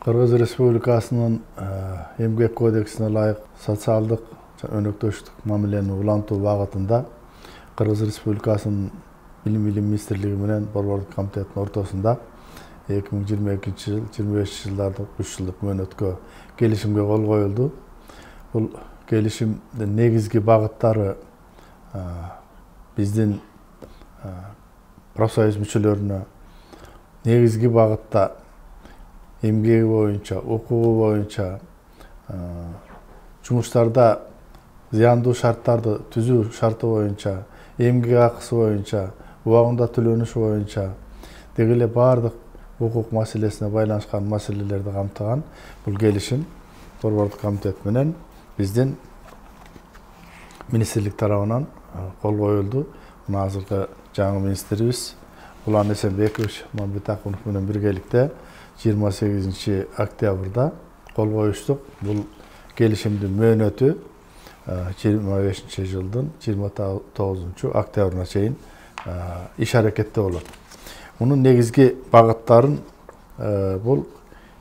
Кыргыз Республикасынын Эмгек кодексине ылайык социалдык өнөктөштүк мамилени улантуу багытында Кыргыз Республикасынын Билим министрлиги менен Борбордук комитеттин ортосунда 2022-25 жылдардын 3 жылдык мөөнөткө келишимге кол коюлду. Бул келишимдин негизги багыттары биздин профсоюз мүчөлөрүнө негизги багытта эмгеги боюнча, укугу боюнча, жумуштарда зыяндуу шарттарды түзүү шарты боюнча, эмгек акысы боюнча, убагында төлөнүшү боюнча деги эле баардык укук маселесине байланышкан маселелерди камтыган бул келишим Борбордук комитет менен биздин министрлик тарабынан кол коюлду. Мына азыркы жаңы министрибиз Улан Эсенбекович Мамбетакунов менен биргеликте 28 октябрда кол коюштук. Бул келишимдин мөөнөтү 25 жылдын 29 октябрына чейин иш аракетте болот. Мунун негизги багыттарын бул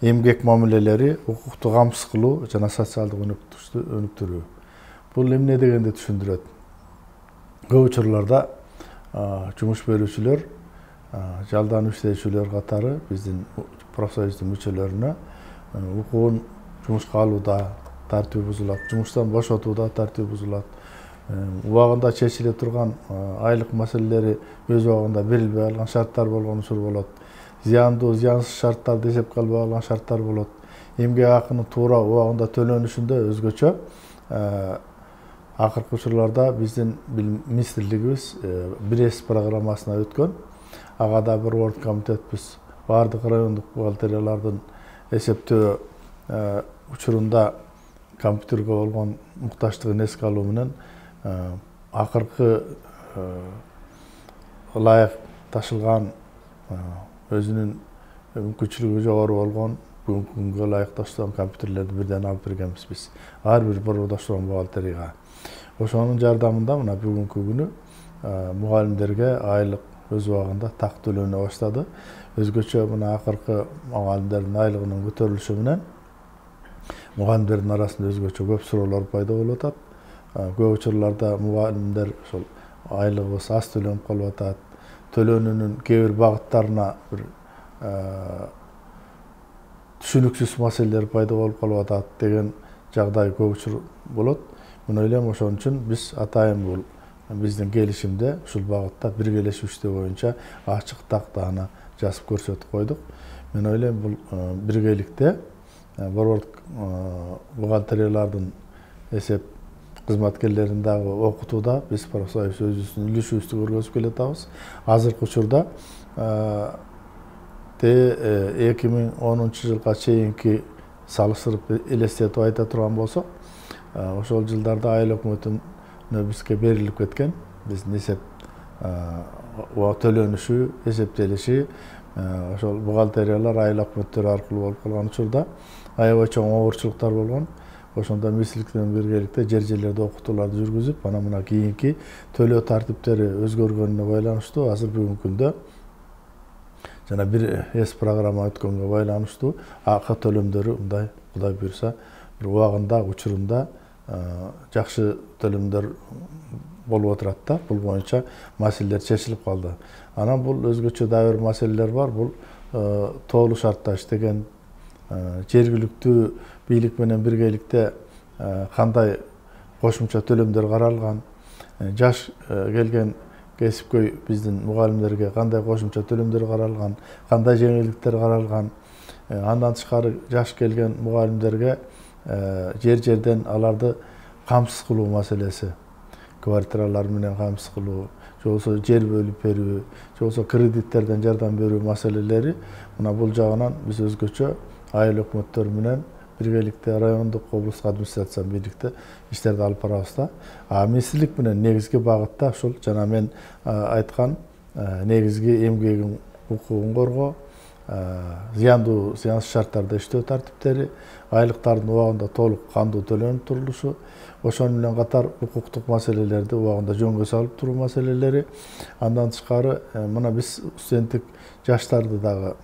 эмгек мамилелери, укукту камсыз кылуу жана социалдык өнүктүрүү. Бул эмне дегенди түшүндүрөт. Көп учурларда жумуш берүүчүлөр, жалдан иштөөчүлөр катары биздин профсоюздун мүчөлөрүнө укугун жумушка алууда тартиби бузулат, жумуштан бошотууда тартиби бузулат, убагында чечиле турган айлык маселелери өз убагында берилбей калган шарттар болгон учур болот. Зыяндуу, зыянсыз шарттарды эсепке албай калган шарттар болот. Эмгек акынын туура убагында төлөнүшүндө өзгөчө акыркы учурларда биздин министрлигибиз Бирес программасына өткөн. Ага да Борбордук комитетибиз бардык райондук бухгалтериялардын эсептөө учурунда компьютерге болгон муктачтыгын эске алуу менен акыркы ылайык ташылган өзүнүн мүмкүнчүлүгү жогору болгон бүгүнкү күнгө ылайык ташталган компьютерлерди бирден алып бергенбиз биз ар бир борбордоштурган бухгалтерияга. Ошонун жардамында мына бүгүнкү күнү мугалимдерге айлык өз убагында так төлөнө баштады. Өзгөчө мына акыркы мугалимдердин айлыгынын көтөрүлүшү менен мугалимдердин арасында өзгөчө көп суроолор пайда болуп атат. Көп учурларда мугалимдер ошол айлыгыбыз аз төлөнүп калып атат. Төлөнүүнүн кээ бир багыттарына бир түшүнүксүз маселелер пайда болуп калып атат деген жагдай көп учур болот. Мен ойлойм ошон үчүн биз атайын бул биздин келишимде ушул багытта биргелешип иштөө боюнча ачык тактааны жазып көрсөтүп койдук. Мен ойлойм бул биргеликте борбордук бухгалтериялардын эсеп кызматкерлерин дагы окутууда биз профсоюз өзүбүздүн үлүшүбүздү көргөзүп келатабыз. Азыркы учурда 2010 жылга чейинки салыштырып элестетип айта турган болсок, ошол жылдарда айыл өкмөтүнө бизге берилип кеткен биздин эсеп төлөнүшү, эсептелиши ошол бухгалтериялар айыл өкмөттөрү аркылуу болуп калган учурда аябай чоң оорчулуктар болгон. Ошондо министрлик менен биргеликте жер-жерлерде окутууларды жүргүзүп, анан мына кийинки төлөө тартиптери өзгөргөнүнө байланыштуу азыр бүгүнкү күндө жана бир эс программа өткөнгө байланыштуу акы төлөмдөрү мындай Кудай буйруса бир убагында, учурунда жакшы төлөмдөр болуп отурат да. Бул боюнча маселелер чечилип калды. Анан бул өзгөчө дагы бир маселелер бар. Бул тоолуу шартта иштеген жергиликтүү бийлик менен биргеликте кандай кошумча төлөмдөр каралган, жаш келген кесипкөй биздин мугалимдерге кандай кошумча төлөмдөр каралган, кандай жеңилдиктер каралган, андан тышкары жаш келген мугалимдерге жер-жерден аларды камсыз кылуу маселеси, квартиралар менен камсыз кылуу, же болбосо жер бөлүп берүү, же болбосо кредиттерден жардам берүү маселелери мына бул жагынан биз өзгөчө айыл өкмөттөр менен биргеликте райондук, облустук администрация бийликте иштерди алып барабыз да. Министрлик менен негизги багытта ушул жана мен айткан негизги эмгегин укугун коргоо, зыяндуу, зыянсыз шарттарда иштөө тартиптери, айлыктардын убагында толук кандуу төлөнүп турулушу, ошон менен катар укуктук маселелерди убагында жөнгө салып туруу маселелери. Андан тышкары мына биз студенттик жаштарды дагы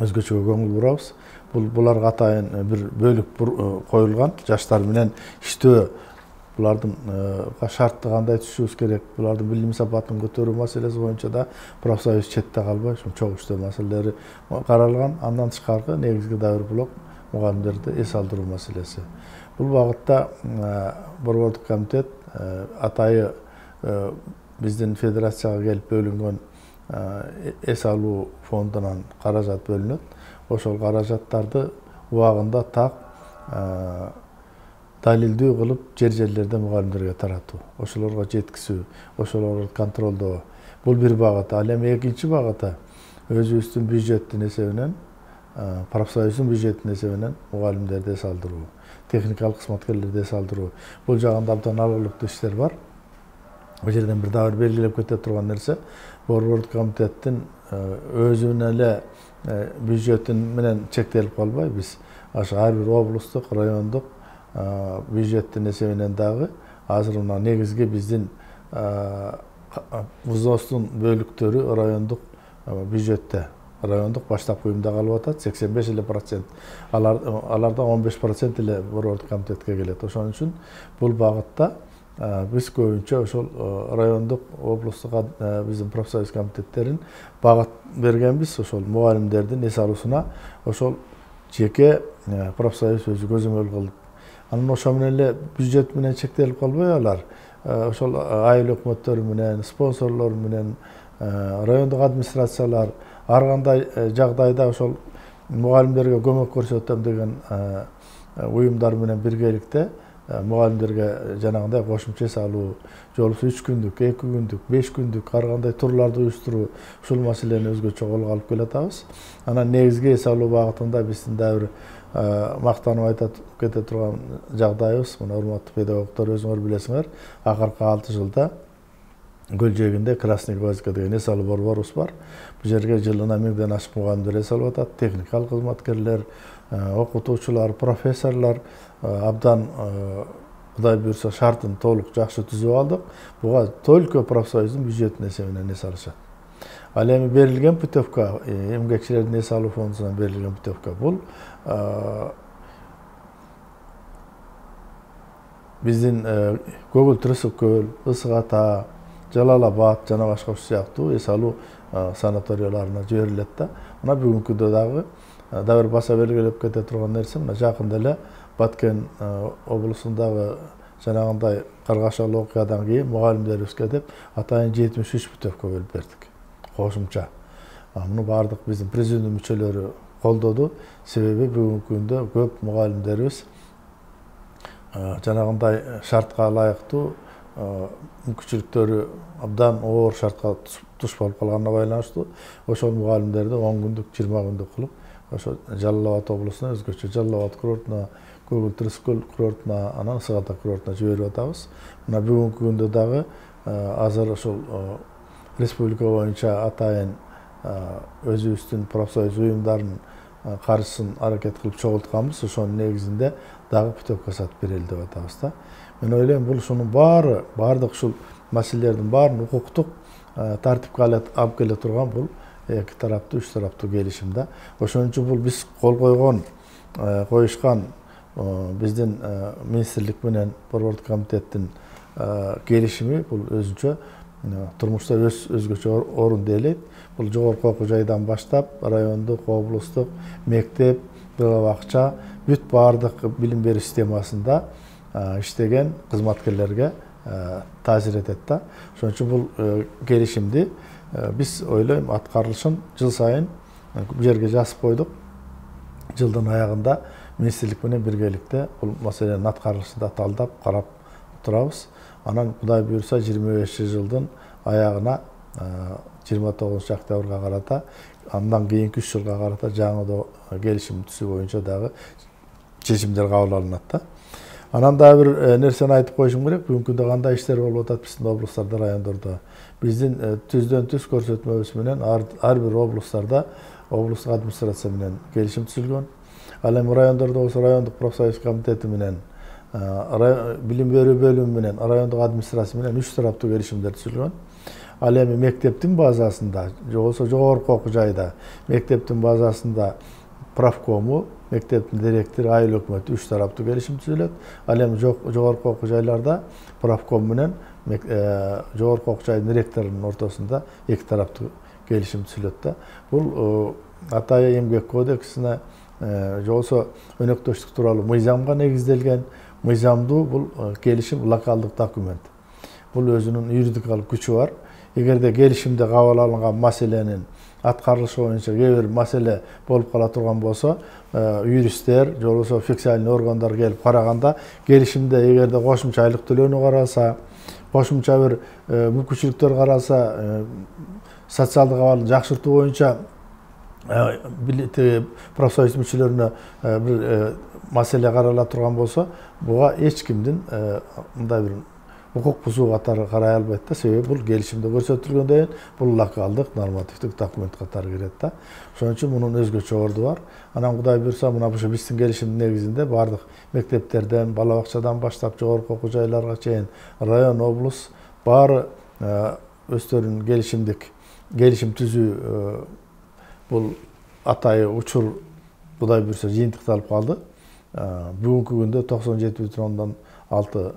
өзгөчө көңүл бурабыз. Bularga атайын bir bölük koyulgan, жаштар менен иштөө, булардын шартты кандай түшүбүз керек, булардын билим сапатын көтөрүү маселеси боюнча да профсоюз четте калбай, чоң иштөө маселелери каралган. Андан тышкары негизги да бир блок мугалимдерди эс алдыруу маселеси. Бул багытта Борбордук комитет атайы биздин федерацияга келип бөлүнгөн эс алуу фондунан каражат бөлүнөт. Ошол каражаттарды убагында так далилдүү кылып жерлерде мугалимдерге таратуу, ошолорго жеткизүү, ошолорду контролдоо. Бул бир багыт. Ал эми экинчи багыты өзүбүздүн бюджеттин эсебинен, профсоюздун бюджеттин эсебинен мугалимдерди эс алдыруу, техникалык кызматкерлерди эс алдыруу. Бул жагында абдан алгылыктуу иштер бар. Бул жерден бир дагы белгилеп кете турган нерсе, Борбордук комитеттин өзүнүн эле бюджетин менен чектелип калбай, биз ар бир облустук, райондук бюджеттин эсебинен дагы азыр мына негизги биздин взвостун бөлүктөрү райондук бюджетте, райондук баштапкы уюмда калып атат. 85% алардан 15% эле Борбордук комитетке келет. Ошон үчүн бул багытта биз көбүнчө ошол райондук, облустук биздин профсоюз комитеттерин багыт бергенбиз. Ошол мугалимдердин эс алуусуна ошол жеке профсоюз өзү көзөмөл кылып, анан ошо менен эле бюджет менен чектелип калбай, алар ошол айыл өкмөттөрү менен, спонсорлор менен, райондук администрациялар ар кандай жагдайда ошол мугалимдерге көмөк көрсөтөм деген уюмдар менен биргеликте мугалимдерге жанагындай кошумча эс алуу, жолусу 3 күндүк, 2 күндүк, 5 күндүк ар кандай турларды уюштуруу, ушул маселени өзгөчө колго алып келатабыз. Анан негизги эс алуу багытында биздин да бир мактанып айтып кете турган жагдайыбыз, мына урматтуу педагогдор, өзүңөр билесиңер, акыркы 6 жылда Көл жээгинде Красный Гвоздька деген эс алуу борборубуз бар. Бул жерге жылына 1000ден ашык мугалимдер эс алып атат, техникалык кызматкерлер, окутуучулар, профессорлор абдан Кудай буйрса шартын толук жакшы түзүп алдык. Буга только профсоюздун бюджетин эсебинен эс алышат. Ал эми берилген путевка, эмгекчилердин эс алуу фондунан берилген путевка, бул биздин Көгүл Тырысык көл, Ысык Ата, Жалал-Абад жана башка сыяктуу эс алуу санаторияларына жиберилет да. Мына бүгүнкүдө дагы бир баса белгилеп кете турган нерсе, мына жакында эле Баткен облусундагы жанагындай каргашалуу окуядан кийин мугалимдерибизге деп атайын 73 путевка бөлүп бердик. Кошумча. Муну бардык биздин президиум мүчөлөрү колдоду. Себеби бүгүнкү күндө көп мугалимдерибиз жанагындай шартка ылайыктуу мүмкүнчүлүктөрү абдан оор шартка туш болуп калганына байланыштуу ошол мугалимдерди 10 күндүк, 20 күндүк кылып ошо Жалал-Абад облусуна, өзгөчө Жалал-Абад курортуна, Көгүл Тырысык көл курортуна, анан Ысык Ата курортуна жиберип атабыз. Мына бүгүнкү күндө дагы азыр ошол республика боюнча атайын өзүбүздүн профсоюз уюмдарын каржысын аракет кылып чогултканбыз. Ошонун негизинде дагы путевка сатып берели деп атабыз да. Мен ойлойм, бул ушунун баардык ушул маселелердин баарын укуктук тартипке алып келе турган бул эки тараптуу, үч тараптуу келишим да. Ошон үчүн бул биз кол коюшкан биздин министрлик менен Борбордук комитеттин келишими бул өзүнчө турмушта өзгөчө орун ээлейт. Бул жогорку окуу жайдан баштап райондук, облустук, мектеп, бакча, бүт баардык билим берүү системасында иштеген кызматкерлерге таасир этет да. Ошон үчүн бул келишимди биз ойлойм аткарылышын жыл сайын бул жерге жазып койдук. Жылдын аягында министрлик менен биргеликте бул маселенин аткарылышында талдап, карап турабыз. Анан Кудай буйрса 25-жылдын аягына 29 октябрга карата, андан кийинки 3 жылга карата жаңы келишим түзүү боюнча дагы чечимдер кабыл алынат да. Анан да бир нерсени айтып коюшум керек. Бүгүнкү күндө кандай иштер болуп атат биздин облустарда, райондордо. Биздин түздөн түз көрсөтмөбүз менен ар бир облустарда облустук администрация менен келишим түзүлгөн. Ал эми райондордо болсо райондук профсоюз комитети менен, билим берүү бөлүмү менен, райондук администрация менен 3 тараптуу келишимдер түзүлгөн. Ал эми мектептин базасында, же болбосо жогорку окуу жайда мектептин базасында правкому, mekteптин директору, айыл өкмөтү 3 тараптуу келишим түзүлөт. Ал эми жогорку окуу жайларда правком менен жогорку окуу жайдын ректорунун ортосунда 2 тараптуу келишим түзүлөт да. Бул Атайы эмгек кодексине же болбосо өнөктөштүк тууралуу мыйзамга негизделген мыйзамдуу бул келишим локалдык документ. Бул өзүнүн юридикалык күчү бар. Эгерде келишимде кабыл алынган маселенин аткарылышы боюнча кээ бир маселе болуп кала турган болсо, юристтер же болбосо официальный органдар келип караганда, келишимде эгерде кошумча айлык төлөөнү караса, кошумча бир мүмкүнчүлүктөр каралса, социалдык абалды жакшыртуу боюнча профсоюз мүчөлөрүнө бир маселе карала турган болсо, буга эч кимдин мындай бир укук бузуу катары карай албайт да. Себеби бул келишимде көрсөтүлгөндөй бул локалдык нормативдик документ катары кирет да. Ошон үчүн мунун өзгөчө орду бар. Анан Кудай буйрса, мына ушул биздин келишимдин негизинде бардык мектептерден, бала бакчадан баштап жогорку окуу жайларга чейин район, облус баары өздөрүнүн келишим түзүү бул атайы учур Кудай буйрса жыйынтыкталып калды. Бүгүнкү күндө 97,6%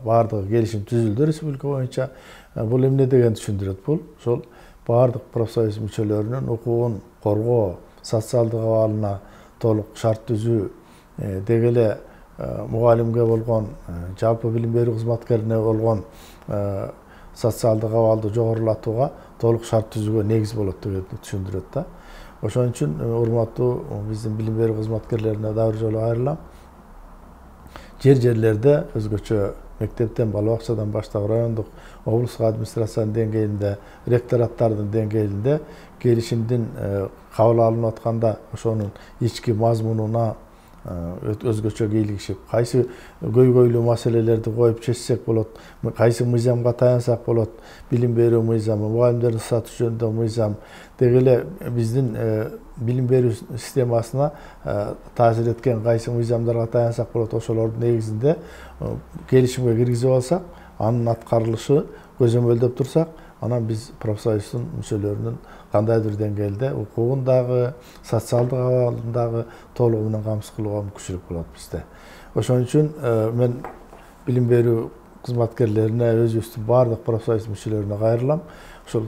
бардыгы келишим түзүлдү республика боюнча. Бул эмне дегенди түшүндүрөт? Бул ошол бардык профсоюз мүчөлөрүнүн укугун коргоо, социалдык абалына толук шарт түзүү, деги эле мугалимге болгон, жалпы билим берүү кызматкерине болгон социалдык абалды жогорулатууга толук шарт түзүүгө негиз болот дегенди түшүндүрөт да. Ошон үчүн урматтуу биздин билим берүү кызматкерлерине дагы бир жолу кайрылам. Жерлерде өзгөчө мектептен, бала бакчадан баштап райондук, облустук администрациянын деңгээлинде, ректораттардын деңгээлинде келишимдин кабыл алынып атканда ошонун ички мазмунуна өзгөчө кийлигишип, кайсы көйгөйлүү маселелерди коюп чечсек болот, кайсы мыйзамга таянсак болот, билим берүү мыйзамы, мугалимдерди статусу жөнүндө мыйзам, деги эле биздин билим берүү системасына таасир эткен кайсы мыйзамдарга таянсак болот, ошолордун негизинде келишимге киргизип алсак, анын аткарылышы көзөмөлдөп турсак, анан биз профсоюздун мүчөлөрүнүн кандайдыр деңгээлде укугун дагы, социалдык абалын дагы толугу менен камсыз кылууга мүмкүнчүлүк болот бизде. Ошон үчүн мен билим берүү кызматкерлерине, өзүбүздүн бардык профсоюз мүчөлөрүнө кайрылам. Ошол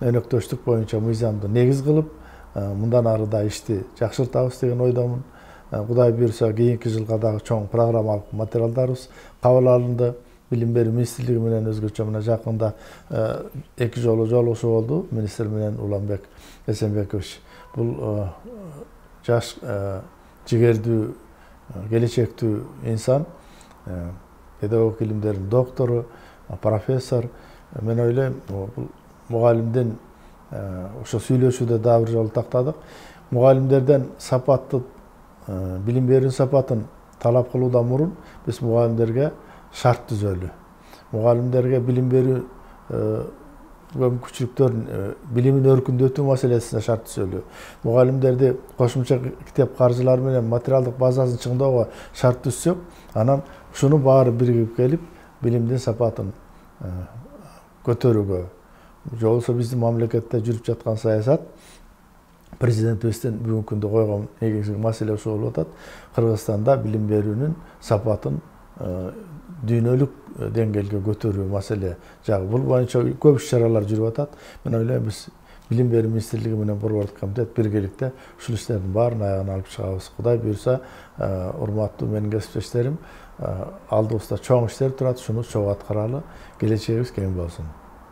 өнөктөштүк боюнча мыйзамды негиз кылып, мындан ары да ишти жакшыртабыз деген ойдомун. Кудай буйрса, кийинки жылга дагы чоң программалык материалдарыбыз кабыл алынды. Билим берүү министрлиги менен өзгөчө мына жакында 2 жолу жолугушуу болду. Министр менен Уланбек Эсенбекович. Бул жаш, жигердүү, келечектүү инсан, педагог илимдердин доктору, профессор. Мен ойлойм, бул мугалимдин ошо сүйлөшүүдө дагы бир жолу тактадык. Мугалимдерден сапаттуу билим берүүнүн сапатын талап кылуудан мурун биз мугалимдерге шарт түзөлү. Мугалимдерге билим берүү мүмкүнчүлүктөрүн, билимин өркүндөтүү маселесине шарт түзөлү. Мугалимдерди кошумча китеп каржылары менен материалдык базасын чыңдоого шарт түзсөк, анан ушуну баары биригип келип, билимдин сапатын көтөрүүгө, же болбосо биздин мамлекетте жүрүп жаткан саясат, президентибиздин бүгүнкү күндө койгон негизги маселе ошол болуп атат. Кыргызстанда билим берүүнүн сапатын дүйнөлүк деңгээлге көтөрүү маселе жагы. Бул боюнча көп иш-чаралар жүрүп атат. Мен ойлойм, биз билим берүү министрлиги менен Борбордук комитет биргеликте ушул иштердин баарын аягына алып чыгабыз. Кудай буйрса, урматтуу менин кесиптештерим, алдыбызда чоң иштер турат, шуну чогуу аткаралы, келечегибиз кең болсун.